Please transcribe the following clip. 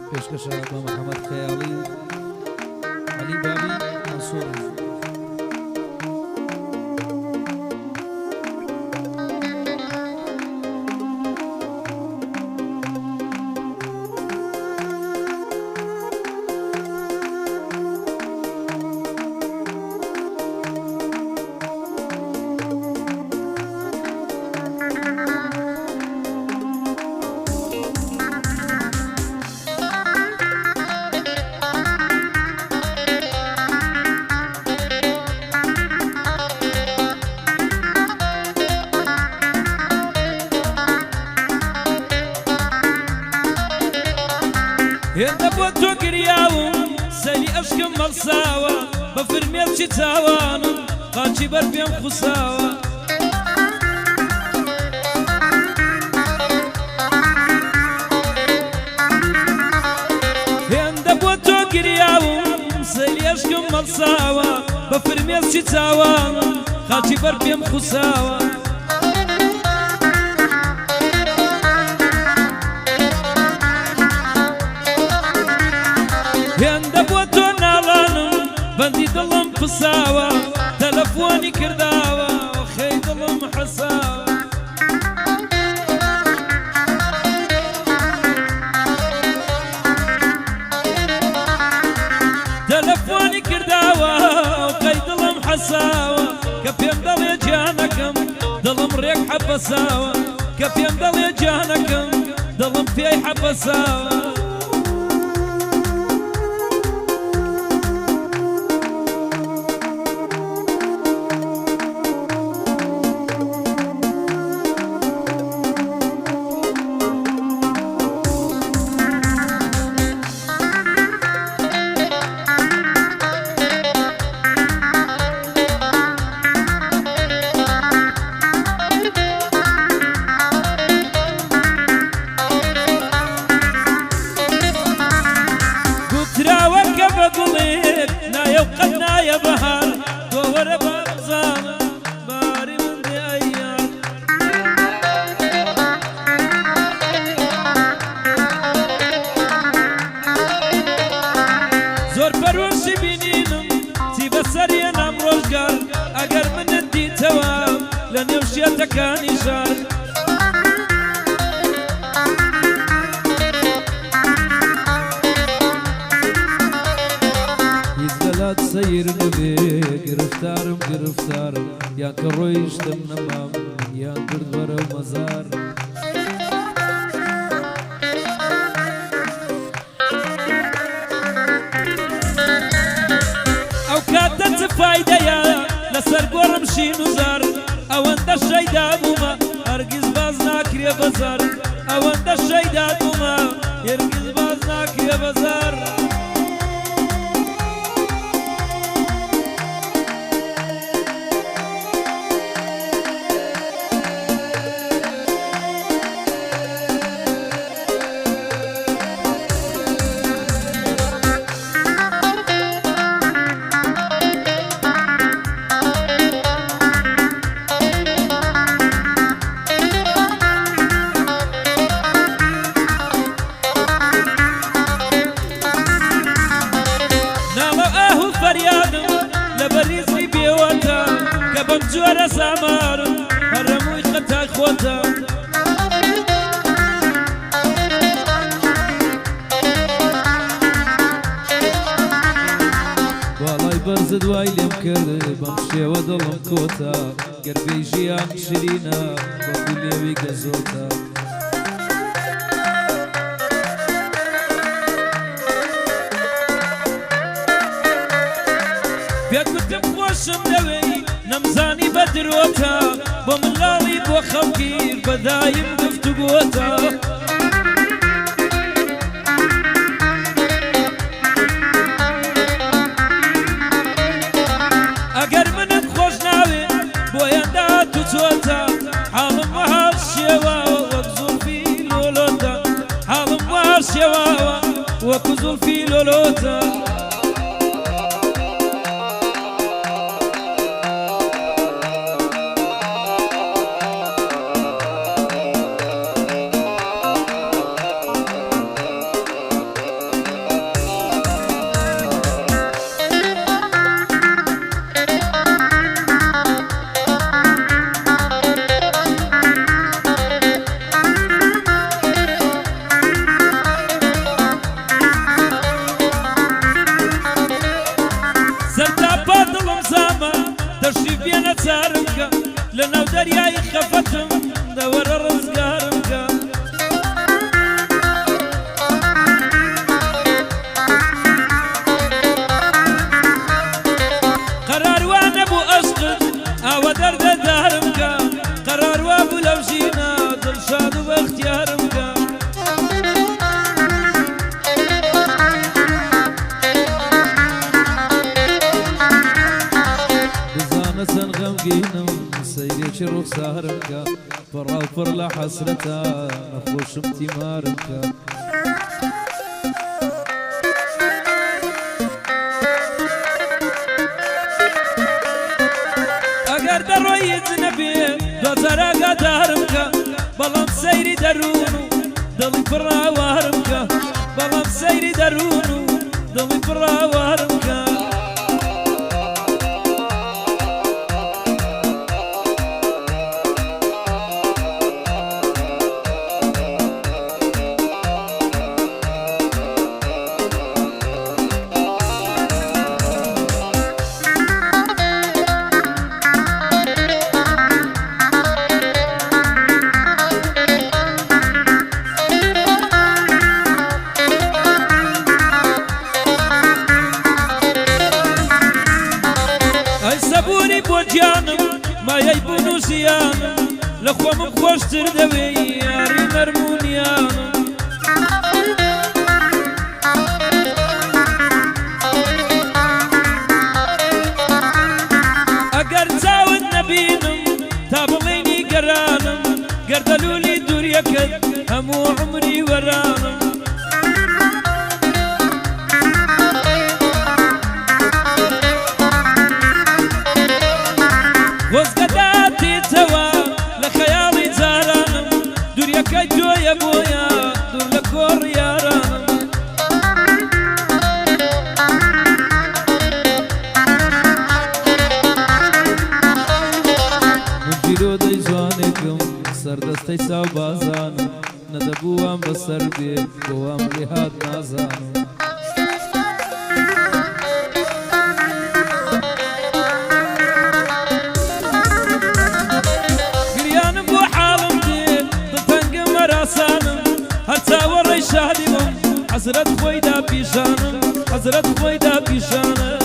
پێشکەشە بە محەممەد خەیاڵی عەلی بابی منسوور. هێندە بۆ تۆ گریاوم سەری ئەشکم مەڵساوە بە فرمێڵکی چاوانم قاچی بەر پێم خوساوە هێندە بۆ تۆ گریاوم سەری ئەشکم مەڵساوە بە فرمێڵکی چاوانم قاچی بەر پێم خوساوە هێندە بۆ تۆ ناڵانم بەندی دڵم پساوە تەلەفۆنی کرداوە خەی دڵم حەساوە تەلەفۆنی کرداوە خەی دڵم حەساوە کە پێم دەڵێ گیانەکەم دڵم ڕێک حەپەساوە کە پێم دەڵێ گیانەکەم دڵم پێی حەپەساوە نایە و قەت نایە بەهار تۆ وەرە بارزانم باری من دێ ئەیار زۆر پەرۆشی بینینم چی بەسەریە نام ڕۆژگار ئەگەر منت دیتەوە لە نێو شێتەکانی ژار سیر نبێ گرفتارم گرفتارم یان کە ڕۆیشتم نەمام یان کرد وەرە مەزار ئەو کاتە چ فایدەیە لەسەر گۆڕم شین و زار ئەوەندە شەیدا بوومە هەرگیز باز ناکرێ بەزار ئەوەندە شەیدا بوومە هەرگیز باز ناکرێ بەزار فەریادم لە بەریزی بێوەتە کە بەم جۆرە زامارم هەرەمووی خەتای خۆتە باڵای بەرزت وای لێم کرد بەم شێوە دڵم کۆتە گەربەی ژیان شرینە بەبوو لێوی گەزۆتە پێت گوتم خۆشم لەوەی نەمزانی بە درۆتە بۆ منداڵی بۆ خەڵگیر بەدایم گفتوگۆتە ئەگەر منت خۆش ناوێ بۆیان داهات و چۆتە حاڵم وەها شێواوە وەک زولفی لۆلۆتە حاڵم وەها شێواوە وەکو زولفی لۆلۆتە گوزارم کە پڕاوپڕ لە حەسرەتە نەخۆشم تیمارم کە ئەگەر دەڕۆیت نەبێ دۆزەر ئاگادارم کە بەڵام سەیری دەروون و دڵی پڕاوارم کە بەڵام سەیری دەروون و دڵی پڕاوارم کە سەبوونی بۆ گیانم مایەی بوون و ژیانم لە خۆمم خۆشتر دەوێ یاری نەرمونیانم ئەگەر چاوت نەبینم تا بڵێنی گەرانم گەردەلولی دووریەکەت هەموو عمری وەرانم وەزگەداتێتەوە لە خەیاڵی جارانم دووریەکەی تۆیە بۆیە دوور لە کۆڕ یارانم من پیرۆدەی جوانێکم سەردەستەی چاو بازانم نەدەبووام بەسەر بێ بۆوام لێ هات نازانم هەر چاوەڕێی شادی بم حەزرەت خۆی دا پیشانم حەزرەت خۆی دا پیشانم